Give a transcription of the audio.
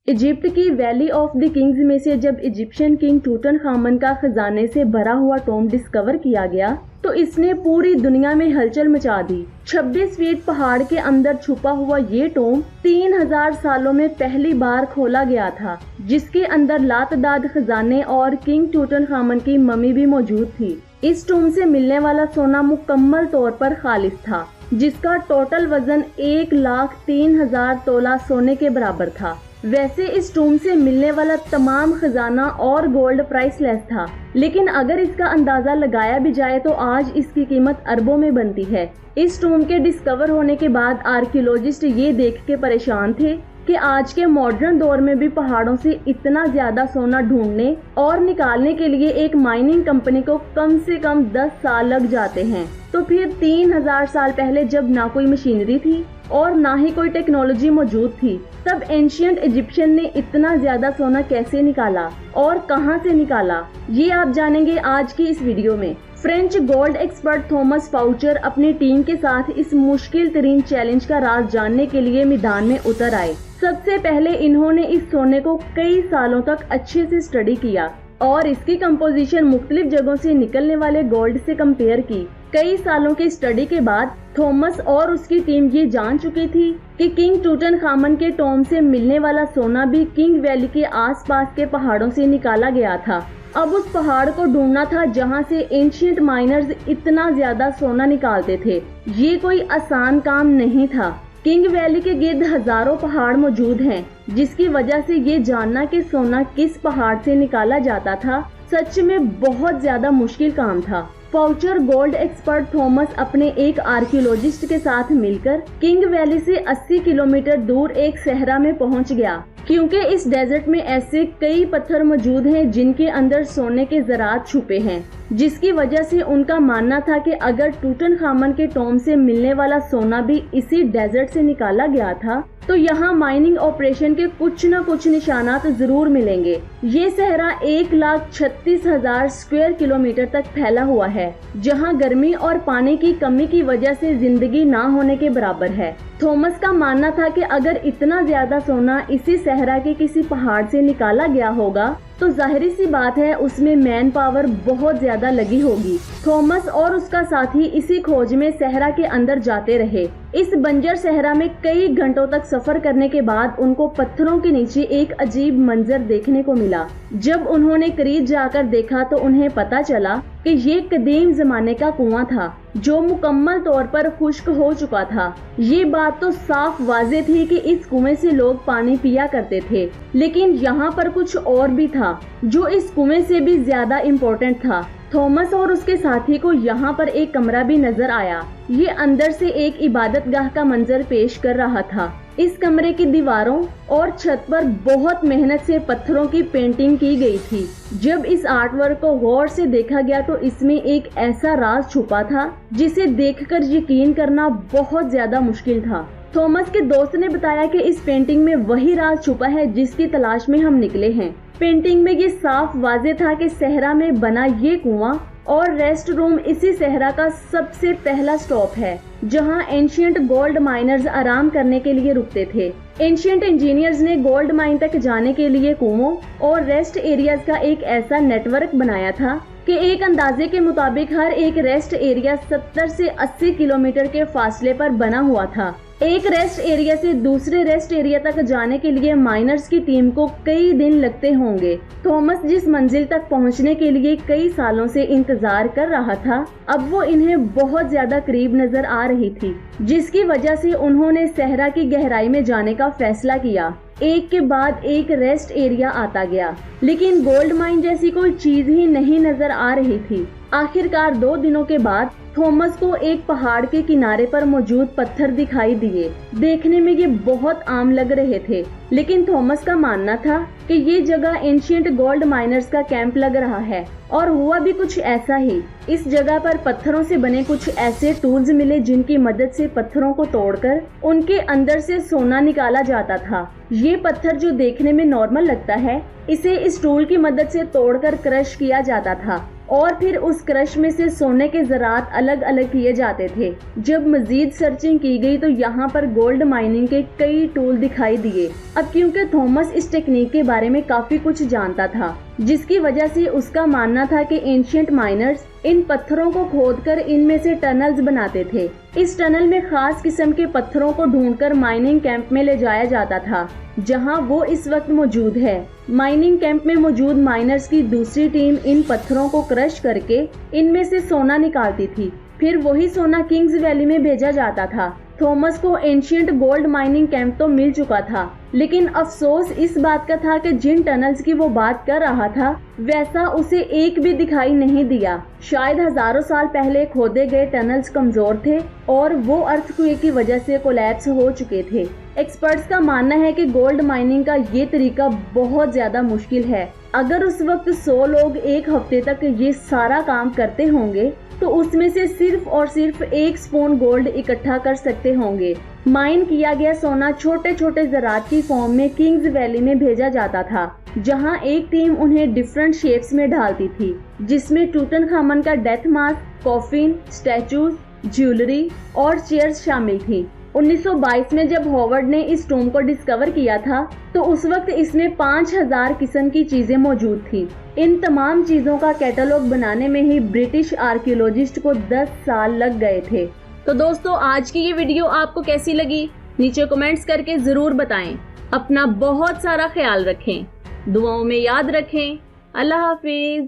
Egypt की valley of the Kings में से जब इजिप्शियन किंग टूटनखामन का खजाने से भरा हुआ टॉम डिस्कवर किया गया तो इसने पूरी दुनिया में हलचल मचा दी। 26 फीट पहाड़ के अंदर छुपा हुआ ये टॉम 3000 सालों में पहली बार खोला गया था, जिसके अंदर लातदाद खजाने और किंग टूटनखामन की मम्मी भी मौजूद थी। इस टॉम से मिलने वाला सोना मुकम्मल तौर पर खालिस था, जिसका टोटल वजन 1,03,000 तोला सोने के बराबर था। वैसे इस टॉम से मिलने वाला तमाम खजाना और गोल्ड प्राइसलेस था, लेकिन अगर इसका अंदाजा लगाया भी जाए तो आज इसकी कीमत अरबों में बनती है। इस टॉम के डिस्कवर होने के बाद आर्कियोलॉजिस्ट ये देख के परेशान थे कि आज के मॉडर्न दौर में भी पहाड़ों से इतना ज्यादा सोना ढूंढने और निकालने के लिए एक माइनिंग कंपनी को कम से कम 10 साल लग जाते हैं। तो फिर 3000 साल पहले जब ना कोई मशीनरी थी और ना ही कोई टेक्नोलॉजी मौजूद थी, तब एंशियंट इजिप्शियन ने इतना ज्यादा सोना कैसे निकाला और कहां से निकाला, ये आप जानेंगे आज की इस वीडियो में। फ्रेंच गोल्ड एक्सपर्ट थॉमस फाउचर अपनी टीम के साथ इस मुश्किल तरीन चैलेंज का राज जानने के लिए मैदान में उतर आए। सबसे पहले इन्होंने इस सोने को कई सालों तक अच्छे से स्टडी किया और इसकी कंपोजिशन मुख्तलिफ जगहों से निकलने वाले गोल्ड से कंपेयर की। कई सालों के स्टडी के बाद थॉमस और उसकी टीम ये जान चुकी थी कि किंग टूटनखामन के टॉम से मिलने वाला सोना भी किंग वैली के आसपास के पहाड़ों से निकाला गया था। अब उस पहाड़ को ढूंढना था जहां से एंशिएंट माइनर्स इतना ज्यादा सोना निकालते थे। ये कोई आसान काम नहीं था। किंग वैली के गिर्द हजारों पहाड़ मौजूद हैं, जिसकी वजह से ये जानना कि सोना किस पहाड़ से निकाला जाता था सच में बहुत ज्यादा मुश्किल काम था। फाउचर गोल्ड एक्सपर्ट थॉमस अपने एक आर्कियोलॉजिस्ट के साथ मिलकर किंग वैली से 80 किलोमीटर दूर एक सहरा में पहुंच गया, क्योंकि इस डेजर्ट में ऐसे कई पत्थर मौजूद हैं जिनके अंदर सोने के ज़रात छुपे हैं, जिसकी वजह से उनका मानना था कि अगर टूटनखामन के टॉम से मिलने वाला सोना भी इसी डेजर्ट से निकाला गया था तो यहाँ माइनिंग ऑपरेशन के कुछ न कुछ निशानात जरूर मिलेंगे। ये सहरा 1,36,000 स्क्वायर किलोमीटर तक फैला हुआ है, जहाँ गर्मी और पानी की कमी की वजह से जिंदगी ना होने के बराबर है। थॉमस का मानना था कि अगर इतना ज्यादा सोना इसी सहरा के किसी पहाड़ से निकाला गया होगा तो जाहिर सी बात है उसमें मैन पावर बहुत ज्यादा लगी होगी। थॉमस और उसका साथी इसी खोज में सहरा के अंदर जाते रहे। इस बंजर सहरा में कई घंटों तक सफर करने के बाद उनको पत्थरों के नीचे एक अजीब मंजर देखने को मिला। जब उन्होंने करीब जाकर देखा तो उन्हें पता चला कि ये कदीम जमाने का कुआं था जो मुकम्मल तौर पर खुश्क हो चुका था। ये बात तो साफ वाज़ेह थी कि इस कुएं से लोग पानी पिया करते थे, लेकिन यहाँ पर कुछ और भी था जो इस कुएं से भी ज्यादा इम्पोर्टेंट था। थॉमस और उसके साथी को यहाँ पर एक कमरा भी नजर आया। ये अंदर से एक इबादतगाह का मंजर पेश कर रहा था। इस कमरे की दीवारों और छत पर बहुत मेहनत से पत्थरों की पेंटिंग की गई थी। जब इस आर्टवर्क को गौर से देखा गया तो इसमें एक ऐसा राज छुपा था जिसे देखकर यकीन करना बहुत ज्यादा मुश्किल था। थॉमस के दोस्त ने बताया कि इस पेंटिंग में वही राज छुपा है जिसकी तलाश में हम निकले हैं। पेंटिंग में ये साफ वाज़ेह था कि सहरा में बना ये कुआं और रेस्ट रूम इसी सहरा का सबसे पहला स्टॉप है, जहां एंशिएंट गोल्ड माइनर्स आराम करने के लिए रुकते थे। एंशिएंट इंजीनियर्स ने गोल्ड माइन तक जाने के लिए कुओं और रेस्ट एरियाज का एक ऐसा नेटवर्क बनाया था कि एक अंदाजे के मुताबिक हर एक रेस्ट एरिया 70 से 80 किलोमीटर के फासले पर बना हुआ था। एक रेस्ट एरिया से दूसरे रेस्ट एरिया तक जाने के लिए माइनर्स की टीम को कई दिन लगते होंगे। थॉमस जिस मंजिल तक पहुंचने के लिए कई सालों से इंतजार कर रहा था, अब वो इन्हें बहुत ज्यादा करीब नजर आ रही थी, जिसकी वजह से उन्होंने सहरा की गहराई में जाने का फैसला किया। एक के बाद एक रेस्ट एरिया आता गया, लेकिन गोल्ड माइन जैसी कोई चीज ही नहीं नजर आ रही थी। आखिरकार 2 दिनों के बाद थॉमस को एक पहाड़ के किनारे पर मौजूद पत्थर दिखाई दिए। देखने में ये बहुत आम लग रहे थे, लेकिन थॉमस का मानना था कि ये जगह एंशिएंट गोल्ड माइनर्स का कैंप लग रहा है, और हुआ भी कुछ ऐसा ही। इस जगह पर पत्थरों से बने कुछ ऐसे टूल्स मिले जिनकी मदद से पत्थरों को तोड़कर उनके अंदर से सोना निकाला जाता था। ये पत्थर जो देखने में नॉर्मल लगता है, इसे इस टूल की मदद से तोड़कर क्रश किया जाता था। और फिर उस क्रश में से सोने के ज़रात अलग अलग किए जाते थे। जब मजीद सर्चिंग की गई तो यहाँ पर गोल्ड माइनिंग के कई टूल दिखाई दिए। अब क्योंकि थॉमस इस टेक्निक के बारे में काफी कुछ जानता था, जिसकी वजह से उसका मानना था कि एंशिएंट माइनर्स इन पत्थरों को खोदकर इनमें से टनल्स बनाते थे। इस टनल में खास किस्म के पत्थरों को ढूंढकर माइनिंग कैंप में ले जाया जाता था, जहां वो इस वक्त मौजूद है। माइनिंग कैंप में मौजूद माइनर्स की दूसरी टीम इन पत्थरों को क्रश करके इनमें से सोना निकालती थी। फिर वही सोना किंग्स वैली में भेजा जाता था। थॉमस को एंशिएंट गोल्ड माइनिंग कैंप तो मिल चुका था, लेकिन अफसोस इस बात का था कि जिन टनल्स की वो बात कर रहा था वैसा उसे एक भी दिखाई नहीं दिया। शायद हजारों साल पहले खोदे गए टनल्स कमजोर थे और वो अर्थक्वेक की वजह से कोलैप्स हो चुके थे। एक्सपर्ट्स का मानना है कि गोल्ड माइनिंग का ये तरीका बहुत ज्यादा मुश्किल है। अगर उस वक्त 100 लोग एक हफ्ते तक ये सारा काम करते होंगे तो उसमें से सिर्फ और सिर्फ 1 स्पून गोल्ड इकट्ठा कर सकते होंगे। माइन किया गया सोना छोटे छोटे ज़रात की फॉर्म में किंग्स वैली में भेजा जाता था, जहां एक टीम उन्हें डिफरेंट शेप्स में ढालती थी, जिसमें टूटनखामन का death mask, coffin, statues, jewellery और चेयर्स शामिल थी। 1922 में जब हॉवर्ड ने इस टॉम्ब को डिस्कवर किया था तो उस वक्त इसमें 5000 किस्म की चीजें मौजूद थी। इन तमाम चीजों का कैटलॉग बनाने में ही ब्रिटिश आर्कियोलॉजिस्ट को 10 साल लग गए थे। तो दोस्तों, आज की ये वीडियो आपको कैसी लगी नीचे कमेंट्स करके जरूर बताएं। अपना बहुत सारा ख्याल रखें, दुआओं में याद रखें। अल्लाह हाफिज।